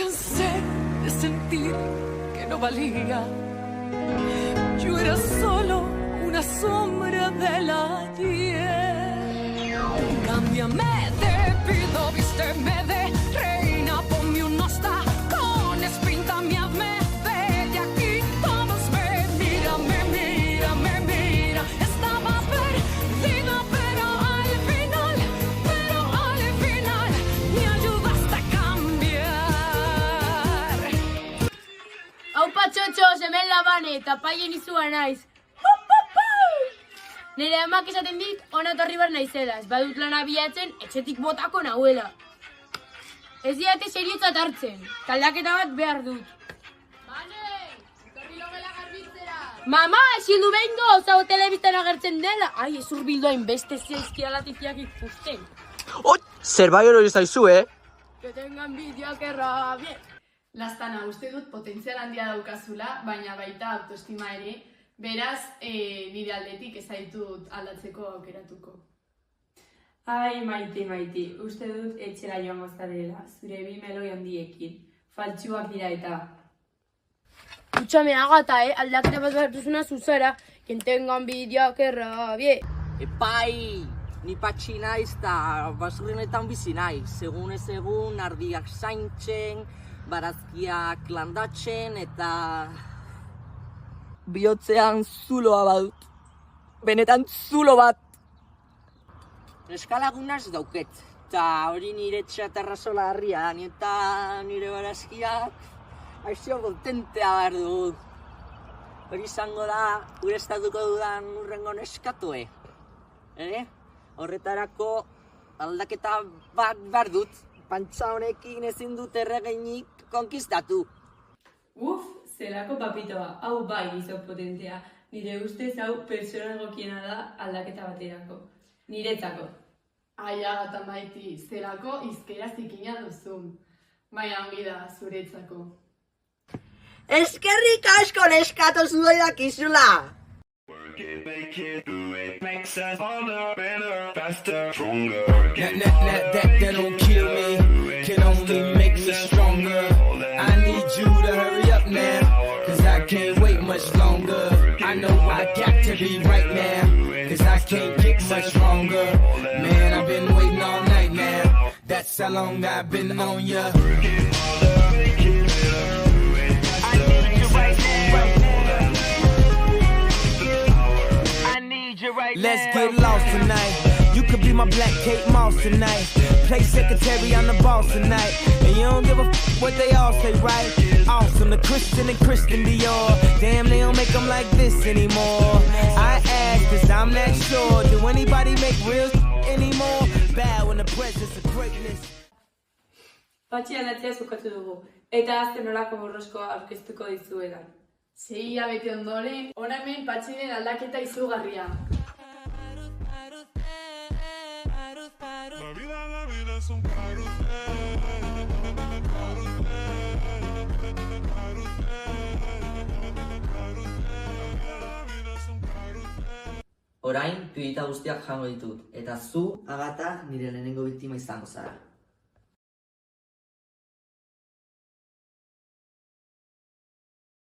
cansé de sentir que no valía. Yo era solo una sombra del ayer. Cámbiame de pido, vísteme de reina, ponme unos tacones, píntame, hazme bella. Aquí todos ven, mírame, mírame, mira. Estaba perdida, pero al final me ayudaste a cambiar. Aupa txotxo, hemen labane, eta paien izua naiz. Nire amak esaten dit, ona etorri behar naizela, ez badut lana bilatzen, etxetik botako nahuela. Ez diate seriotzat hartzen, taldaketa bat behar dut. Bane, etorri logela garbitzera. Mama, esildu behingo, zago telebiztan agertzen dela. Ai, ez urbildoain beste zeizkialatiziak ikusten. Zerbait hori zaizu, Que tengan envidia, que rabie. Lastana, uste dut potentzial handia daukazula, baina baita autoestima ere, beraz, nire aldetik ez zaitut aldatzeko aukeratuko. Ai, maite, uste dut etxera joango zarela, zure bi meloi handiekin. Faltsuak dira eta. Escúchame, Agata, aldaketa bat behar duzuna zuzara, que tengan envidia, que rabie. Epai, ni patxi naiz eta basurrenetan bizi naiz. Segun ez egun, ardiak zaintzen, barazkiak landatzen eta bihotzean zuloa badut. Benetan zulo bat. Eskalagunaz dauket. Eta hori nire txatarra sola harrian eta nire barazkiak aixo kontentea behar dut. Hori izango da, ureztatuko dudan urrengo neskatue. Horretarako aldaketa bat behar dut. Pantza honekin ezin dut erregeinik konkistatu. Uf, zelako papitoa, hau bai gizon potentea. Nire ustez hau persona egokiena da aldaketa baterako. Niretzako. Ai, Agata maiti, zelako izkera zikina duzun. Baina ongi da, zuretzako. Eskerrik asko neskatu zuaidak izula! Make it, do it, makes us harder, better, faster, stronger. That don't kill me, can only make us stronger. I need you to hurry up now, cause I can't wait much longer. I know I got to be right now, cause I can't get much longer. Man, I've been waiting all night now, that's how long I've been on ya. Let's get lost tonight. You could be my black Kate Moss tonight. Play secretary, I'm the boss tonight. And you don't give a what they all say, right? Awesome, the Christian and Christian Dior. Damn, they don't make them like this anymore. I ask, cause I'm not sure. Do anybody make real anymore? Bow in the presence of greatness. Patxi aldatzea zukatu dugu, eta azten horako borroskoa aurkeztuko dizuedan. 6 hilabete ondoren, hona hemen patxiren aldaketa izugarria. La vida es un carrusel. Orain, pirita guztiak jango ditut, eta zu, Agata, nire lehenengo biktima izango zara.